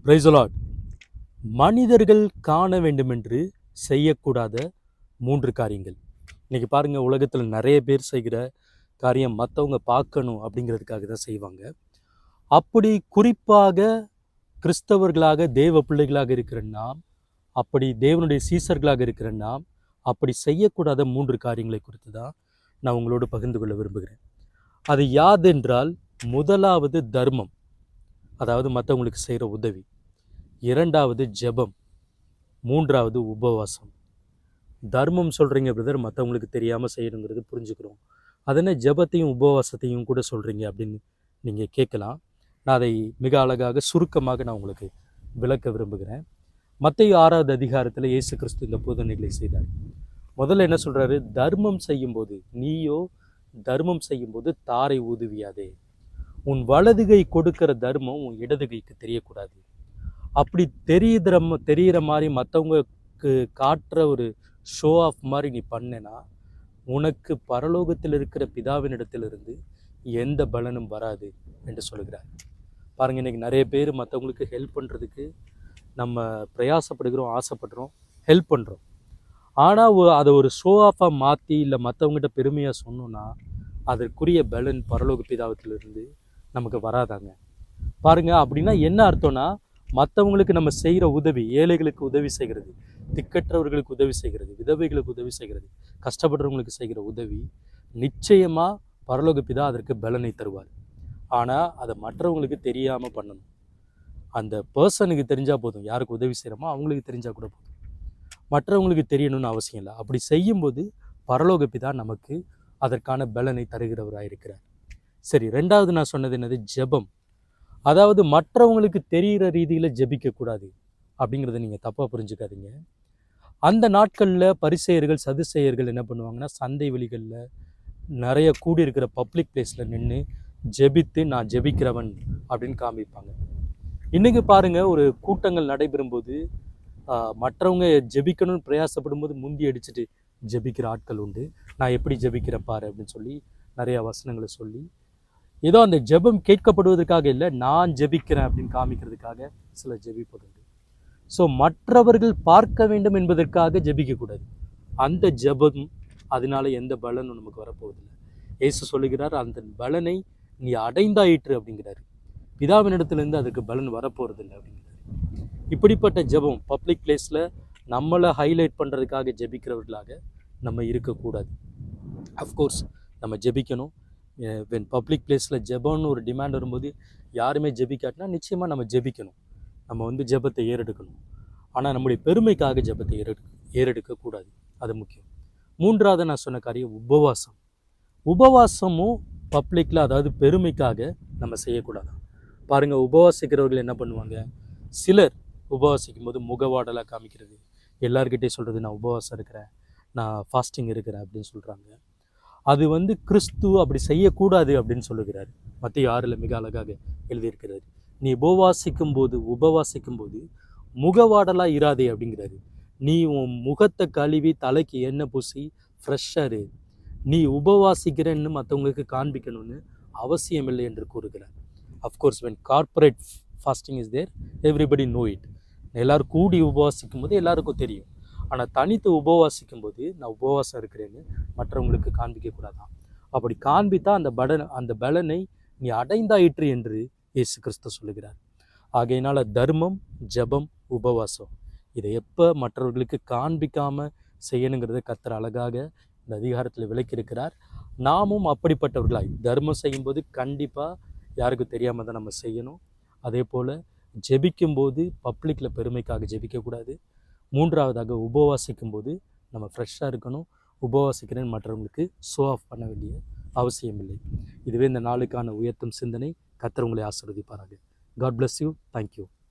Praise the Lord. மனிதர்கள் காண வேண்டுமென்று செய்யக்கூடாத 3 காரியங்கள். இன்றைக்கி பாருங்கள், உலகத்தில் நிறைய பேர் செய்கிற காரியம் மற்றவங்க பார்க்கணும் அப்படிங்கிறதுக்காக தான் செய்வாங்க. அப்படி குறிப்பாக கிறிஸ்தவர்களாக தேவ பிள்ளைகளாக இருக்கிற நாம், அப்படி தேவனுடைய சீசர்களாக இருக்கிற நாம், அப்படி செய்யக்கூடாத 3 காரியங்களை குறித்து தான் நான் உங்களோடு பகிர்ந்து கொள்ள விரும்புகிறேன். அது யாதென்றால், முதலாவது தர்மம், அதாவது மற்றவங்களுக்கு செய்கிற உதவி. 2வது ஜெபம். 3வது உபவாசம். தர்மம் சொல்கிறீங்க பிரதர், மற்றவங்களுக்கு தெரியாமல் செய்யணுங்கிறது புரிஞ்சுக்கிறோம். அதனை ஜெபத்தையும் உபவாசத்தையும் கூட சொல்கிறீங்க அப்படின்னு நீங்கள் கேட்கலாம். நான் அதை மிக அழகாக சுருக்கமாக நான் உங்களுக்கு விளக்க விரும்புகிறேன். மத்தேயு 6வது அதிகாரத்தில் இயேசு கிறிஸ்து இந்த போதனைகளை செய்தார். முதல்ல என்ன சொல்கிறாரு? தர்மம் செய்யும்போது, நீயோ தர்மம் செய்யும்போது தாரை ஊதுவியாதே. உன் வலதுகை கொடுக்கிற தர்மம் உன் இடதுகைக்கு தெரியக்கூடாது. அப்படி தெரிகிற மாதிரி மற்றவங்களுக்கு காட்டுற ஒரு ஷோ ஆஃப் மாதிரி நீ பண்ணேன்னா, உனக்கு பரலோகத்தில் இருக்கிற பிதாவினிடத்திலிருந்து எந்த பலனும் வராது என்று சொல்கிறார். பாருங்கள், இன்றைக்கி நிறைய பேர் மற்றவங்களுக்கு ஹெல்ப் பண்ணுறதுக்கு நம்ம பிரயாசப்படுகிறோம், ஆசைப்படுறோம், ஹெல்ப் பண்ணுறோம். ஆனால் அதை ஒரு ஷோ ஆஃபாக மாற்றி இல்லை மற்றவங்ககிட்ட பெருமையாக சொன்னோன்னா, அதற்குரிய பலன் பரலோக பிதாவத்திலிருந்து நமக்கு வராதாங்க. பாருங்கள், அப்படின்னா என்ன அர்த்தம்னா, மற்றவங்களுக்கு நம்ம செய்கிற உதவி, ஏழைகளுக்கு உதவி செய்கிறது, திக்கற்றவர்களுக்கு உதவி செய்கிறது, விதவைகளுக்கு உதவி செய்கிறது, கஷ்டப்படுறவங்களுக்கு செய்கிற உதவி நிச்சயமாக பரலோக பிதா அதற்கு பலனை தருவார். ஆனால் அதை மற்றவங்களுக்கு தெரியாமல் பண்ணணும். அந்த பர்சனுக்கு தெரிஞ்சால் போதும், யாருக்கு உதவி செய்கிறோமோ அவங்களுக்கு தெரிஞ்சால் கூட போதும், மற்றவங்களுக்கு தெரியணும்னு அவசியம் இல்லை. அப்படி செய்யும்போது பரலோக பிதா நமக்கு அதற்கான பலனை தருகிறவராக இருக்கிறார். சரி, 2வது நான் சொன்னது என்னது? ஜெபம். அதாவது மற்றவங்களுக்கு தெரிகிற ரீதியில் ஜெபிக்கக்கூடாது அப்படிங்கிறத நீங்கள் தப்பாக புரிஞ்சுக்காதீங்க. அந்த நாட்களில் பரிசேயர்கள் சதுசேயர்கள் என்ன பண்ணுவாங்கன்னா, சந்தை வெளிகளில் நிறைய கூடியிருக்கிற பப்ளிக் பிளேஸில் நின்று ஜெபித்து நான் ஜெபிக்கிறவன் அப்படின்னு காமிப்பாங்க. இன்றைக்கி பாருங்கள், ஒரு கூட்டங்கள் நடைபெறும்போது மற்றவங்க ஜெபிக்கணும்னு பிரயாசப்படும் போது முந்தி அடிச்சுட்டு ஜெபிக்கிற ஆட்கள் உண்டு. நான் எப்படி ஜெபிக்கிறேன் பாரு அப்படின்னு சொல்லி நிறையா வசனங்களை சொல்லி, ஏதோ அந்த ஜெபம் கேட்கப்படுவதற்காக இல்லை, நான் ஜெபிக்கிறேன் அப்படின்னு காமிக்கிறதுக்காக சில ஜெபிப்பதுண்டு. ஸோ மற்றவர்கள் பார்க்க வேண்டும் என்பதற்காக ஜெபிக்கக்கூடாது. அந்த ஜெபம் அதனால எந்த பலனும் நமக்கு வரப்போவதில்லை. இயேசு சொல்லுகிறார், அந்த பலனை நீ அடைந்தாயிற்று அப்படிங்கிறாரு. பிதாவினிடத்துலேருந்து அதுக்கு பலன் வரப்போகிறதில்லை அப்படிங்கிறாரு. இப்படிப்பட்ட ஜெபம் பப்ளிக் பிளேஸில் நம்மளை ஹைலைட் பண்ணுறதுக்காக ஜெபிக்கிறவர்களாக நம்ம இருக்கக்கூடாது. அஃப்கோர்ஸ் நம்ம ஜெபிக்கணும். வென் பப்ளிக் பிளேஸில் ஜெபம்னு ஒரு டிமாண்ட் வரும்போது யாருமே ஜெபிக்காட்டினா நிச்சயமாக நம்ம ஜெபிக்கணும். நம்ம ஜெபத்தை ஏறெடுக்கணும். ஆனால் நம்முடைய பெருமைக்காக ஜெபத்தை ஏறெடுக்கக்கூடாது. அது முக்கியம். 3வது நான் சொன்ன காரியம் உபவாசம். உபவாசமும் பப்ளிக்கில், அதாவது பெருமைக்காக நம்ம செய்யக்கூடாது. பாருங்கள், உபவாசிக்கிறவர்கள் என்ன பண்ணுவாங்க? சிலர் உபவாசிக்கும் போது முகவாடலாக காமிக்கிறது, எல்லார்கிட்டே சொல்கிறது நான் உபவாசம் இருக்கிறேன், நான் ஃபாஸ்டிங் இருக்கிறேன் அப்படின்னு சொல்கிறாங்க. அது கிறிஸ்து அப்படி செய்யக்கூடாது அப்படின்னு சொல்லுகிறார். மத்தேயு 6ல் மிக அழகாக எழுதியிருக்கிறார். நீ உபவாசிக்கும் போது முகவாடலாக இராதே அப்படிங்கிறாரு. நீ உன் முகத்தை கழுவி தலைக்கு எண்ணெய் பூசி ஃப்ரெஷ்ஷாக இரு. நீ உபவாசிக்கிறேன்னு மற்றவங்களுக்கு காண்பிக்கணும்னு அவசியம் இல்லை என்று கூறுகிறார். Of course when corporate fasting is there, everybody know it. எல்லோரும் கூடி உபவாசிக்கும் போது எல்லாருக்கும் தெரியும். ஆனால் தனித்து உபவாசிக்கும் போது நான் உபவாசம் இருக்கிறேன்னு மற்றவங்களுக்கு காண்பிக்கக்கூடாதான். அப்படி காண்பித்தா அந்த பலனை நீ அடைந்தாயிற்று என்று இயேசு கிறிஸ்து சொல்லுகிறார். ஆகையினால் தர்மம், ஜெபம், உபவாசம் இதை எப்போ மற்றவர்களுக்கு காண்பிக்காமல் செய்யணுங்கிறத கர்த்தர் அழகாக இந்த அதிகாரத்தில் விளக்கியிருக்கிறார். நாமும் அப்படிப்பட்டவர்களாய் தர்மம் செய்யும்போது கண்டிப்பாக யாருக்கும் தெரியாமல் தான் நம்ம செய்யணும். அதே போல் ஜெபிக்கும்போது பப்ளிக்கில் பெருமைக்காக ஜெபிக்கக்கூடாது. 3வதாக உபவாசிக்கும் போது நம்ம ஃப்ரெஷ்ஷாக இருக்கணும். உபவாசிக்கிறேன்னு மற்றவங்களுக்கு ஷோ ஆஃப் பண்ண வேண்டிய அவசியம் இல்லை. இதுவே இந்த நாளுக்கான உயர்த்தும் சிந்தனை. கர்த்தர் உங்களை ஆசீர்வதிப்பாராக. God bless you. தேங்க்யூ.